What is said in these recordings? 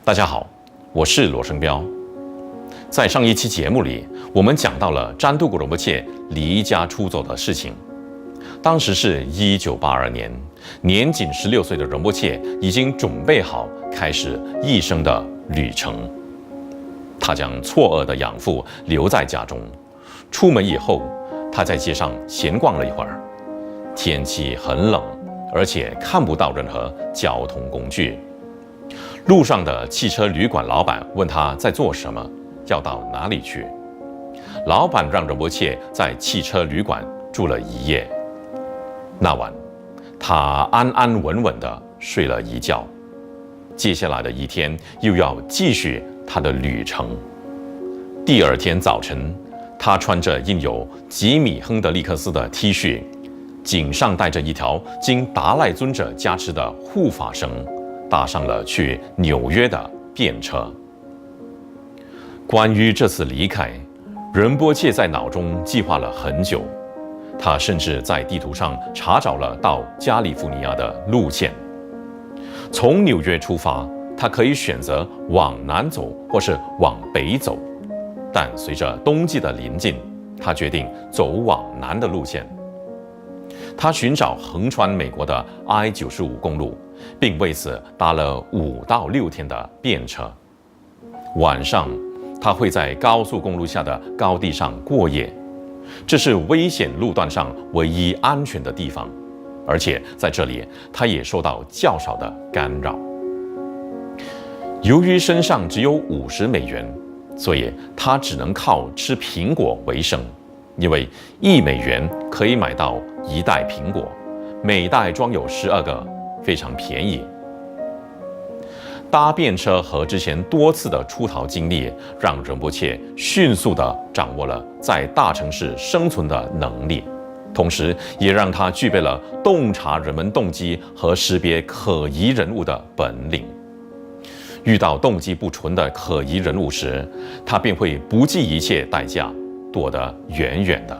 大家好，我是罗生彪。在上一期节目里，我们讲到了詹杜古仁波切离家出走的事情。当时是1982年，年仅16岁的仁波切已经准备好开始一生的旅程。他将错愕的养父留在家中，出门以后，他在街上闲逛了一会儿。天气很冷，而且看不到任何交通工具。路上的汽车旅馆老板问他在做什么，要到哪里去。老板让仁波切在汽车旅馆住了一夜。那晚，他安安稳稳地睡了一觉。接下来的一天又要继续他的旅程。第二天早晨，他穿着印有吉米·亨德利克斯的 T 恤，颈上带着一条经达赖尊者加持的护法绳，搭上了去纽约的便车。关于这次离开，仁波切在脑中计划了很久。他甚至在地图上查找了到加利福尼亚的路线。从纽约出发，他可以选择往南走或是往北走，但随着冬季的临近，他决定走往南的路线。他寻找横穿美国的 I-95公路，并为此搭了5到6天的便车。晚上，他会在高速公路下的高地上过夜，这是危险路段上唯一安全的地方，而且在这里，他也受到较少的干扰。由于身上只有$50，所以他只能靠吃苹果为生，因为$1可以买到1袋苹果，每袋装有12个，非常便宜。搭便车和之前多次的出逃经历，让仁波切迅速地掌握了在大城市生存的能力，同时也让他具备了洞察人们动机和识别可疑人物的本领。遇到动机不纯的可疑人物时，他便会不计一切代价躲得远远的。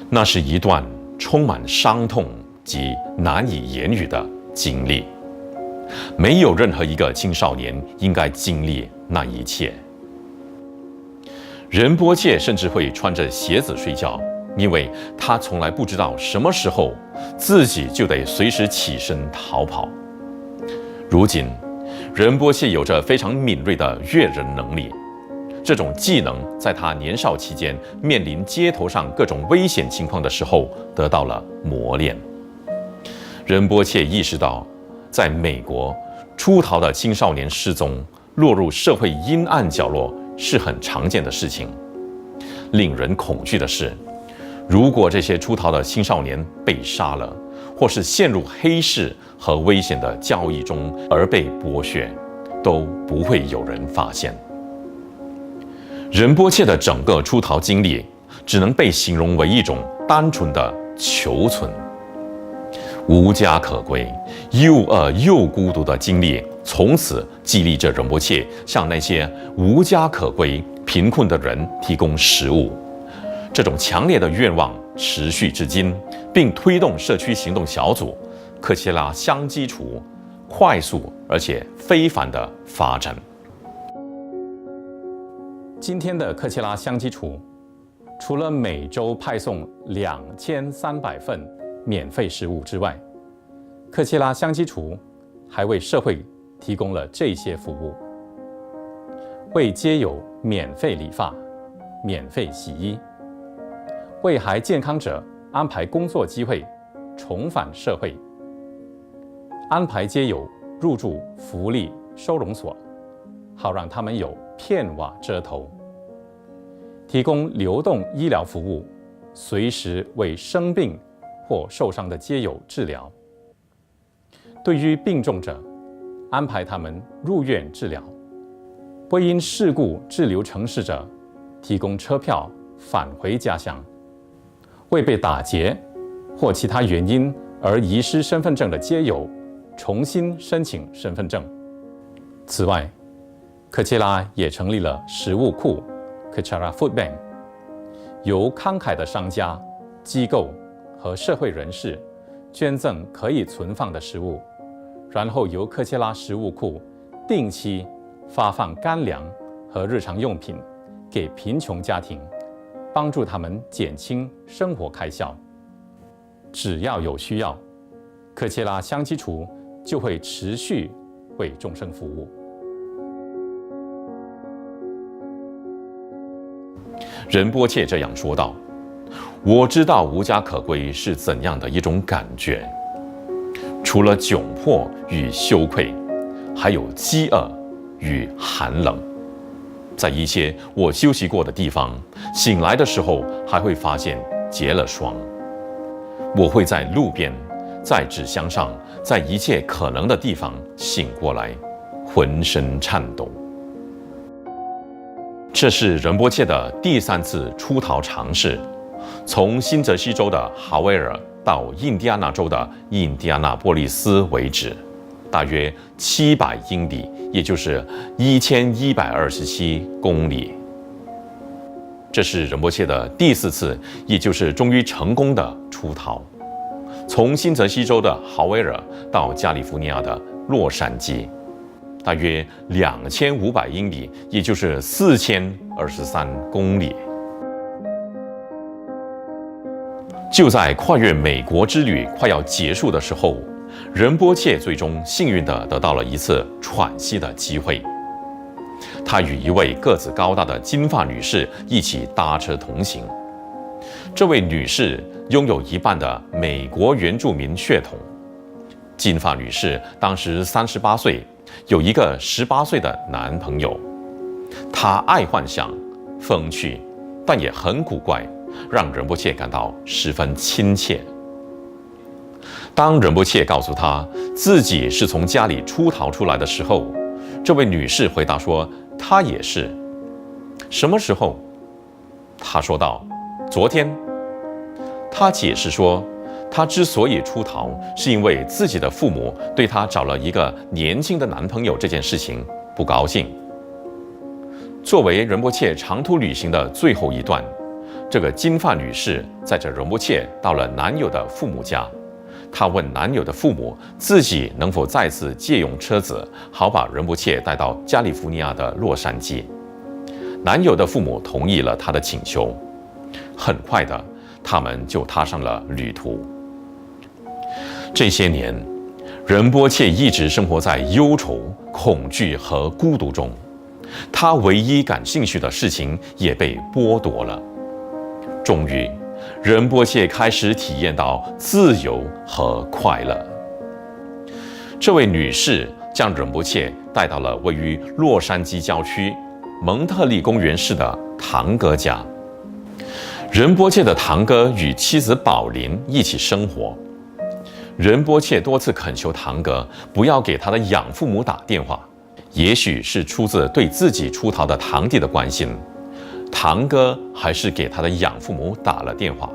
那是一段充满伤痛及难以言语的经历。没有任何一个青少年应该经历那一切。仁波切甚至会穿着鞋子睡觉，因为他从来不知道什么时候自己就得随时起身逃跑。如今，仁波切有着非常敏锐的阅人能力，这种技能在他年少期间面临街头上各种危险情况的时候得到了磨练。仁波切意识到，在美国，出逃的青少年失踪，落入社会阴暗角落是很常见的事情。令人恐惧的是，如果这些出逃的青少年被杀了，或是陷入黑市和危险的交易中而被剥削，都不会有人发现。仁波切的整个出逃经历，只能被形容为一种单纯的求存。无家可归、又饿又孤独的经历，从此激励着仁波切向那些无家可归、贫困的人提供食物。这种强烈的愿望持续至今，并推动社区行动小组克切拉香基础快速而且非凡的发展。今天的克切拉香基础，除了每周派送2300份免费食物之外，克切拉香基础还为社会提供了这些服务：为街友免费理发、免费洗衣，为还健康者安排工作机会，重返社会，安排街友入住福利收容所，好让他们有片瓦遮头，提供流动医疗服务，随时为生病或受伤的街友治疗。对于病重者，安排他们入院治疗；为因事故滞留城市者，提供车票返回家乡；为被打劫或其他原因而遗失身份证的街友，重新申请身份证。此外，克切拉也成立了食物库 Kechara Food Bank， 由慷慨的商家、机构和社会人士捐赠可以存放的食物，然后由克切拉食物库定期发放干粮和日常用品给贫穷家庭，帮助他们减轻生活开销。只要有需要，科切拉香积厨就会持续为众生服务。仁波切这样说道：“我知道无家可归是怎样的一种感觉，除了窘迫与羞愧，还有饥饿与寒冷。在一些我休息过的地方，醒来的时候还会发现结了霜。我会在路边，在纸箱上，在一切可能的地方醒过来，浑身颤抖。”这是仁波切的第3次出逃尝试，从新泽西州的哈维尔到印第安纳州的印第安纳波利斯为止，大约700英里，也就是1127公里。这是仁波切的第4次，也就是终于成功的出逃，从新泽西州的哈维尔到加利福尼亚的洛杉矶，大约2500英里，也就是4023公里。就在跨越美国之旅快要结束的时候，仁波切最终幸运地得到了一次喘息的机会。他与一位个子高大的金发女士一起搭车同行。这位女士拥有一半的美国原住民血统。金发女士当时38岁，有一个18岁的男朋友。她爱幻想、风趣，但也很古怪，让仁波切感到十分亲切。当仁波切告诉她自己是从家里出逃出来的时候，这位女士回答说她也是。什么时候？她说道：昨天。她解释说，她之所以出逃，是因为自己的父母对她找了一个年轻的男朋友这件事情不高兴。作为仁波切长途旅行的最后一段，这个金发女士载着仁波切到了男友的父母家。她问男友的父母自己能否再次借用车子，好把仁波切带到加利福尼亚的洛杉矶。男友的父母同意了她的请求。很快的，他们就踏上了旅途。这些年，仁波切一直生活在忧愁、恐惧和孤独中，他唯一感兴趣的事情也被剥夺了。终于，仁波切开始体验到自由和快乐。这位女士将仁波切带到了位于洛杉矶郊区蒙特利公园市的堂哥家。仁波切的堂哥与妻子宝琳一起生活。仁波切多次恳求堂哥不要给他的养父母打电话，也许是出自对自己出逃的堂弟的关心，堂哥还是给他的养父母打了电话。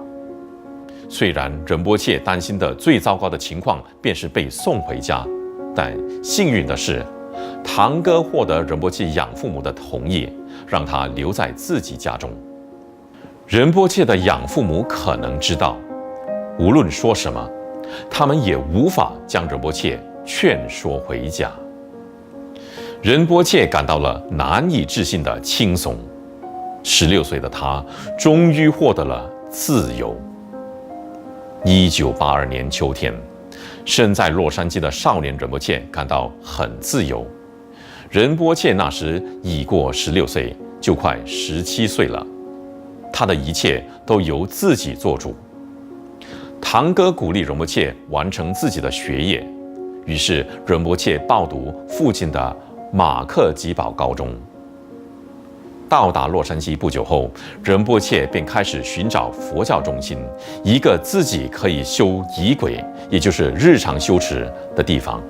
虽然仁波切担心的最糟糕的情况便是被送回家，但幸运的是，堂哥获得仁波切养父母的同意，让他留在自己家中。仁波切的养父母可能知道，无论说什么，他们也无法将仁波切劝说回家。仁波切感到了难以置信的轻松。16岁的他终于获得了自由。1982年秋天，身在洛杉矶的少年仁波切感到很自由。仁波切那时已过16岁，就快17岁了。他的一切都由自己做主。堂哥鼓励仁波切完成自己的学业，于是仁波切报读附近的马克吉堡高中。到达洛杉矶不久后，仁波切便开始寻找佛教中心，一个自己可以修仪轨，也就是日常修持的地方。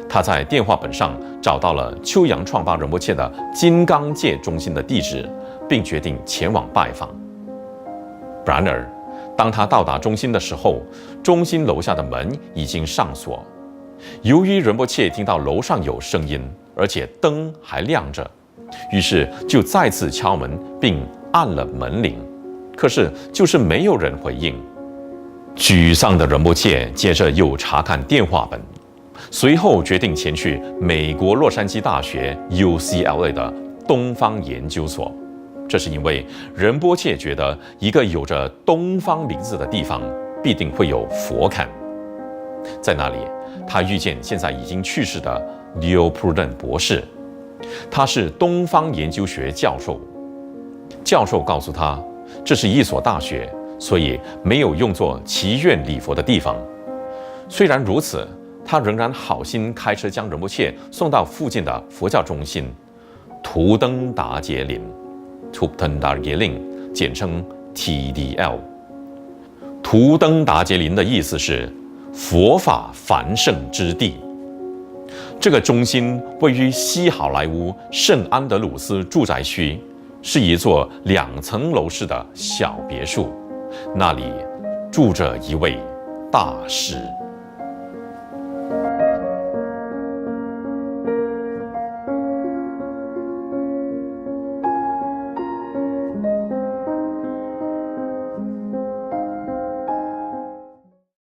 他在电话本上找到了秋阳创巴仁波切的金刚界中心的地址，并决定前往拜访。然而，当他到达中心的时候，中心楼下的门已经上锁。由于仁波切听到楼上有声音，而且灯还亮着，于是就再次敲门并按了门铃，可是就是没有人回应。沮丧的仁波切接着又查看电话本，随后决定前去美国洛杉矶大学 UCLA 的东方研究所。这是因为仁波切觉得一个有着东方名字的地方必定会有佛龛。在那里，他遇见现在已经去世的 Leo Pruden 博士，他是东方研究学教授。教授告诉他，这是一所大学，所以没有用作祈愿礼佛的地方。虽然如此，他仍然好心开车将仁波切送到附近的佛教中心图登达杰林 （Tupten Darjeeling），简称 TDL。图登达杰林的意思是佛法繁盛之地。这个中心位于西好莱坞圣安德鲁斯住宅区，是一座2层楼式的小别墅，那里住着一位大师。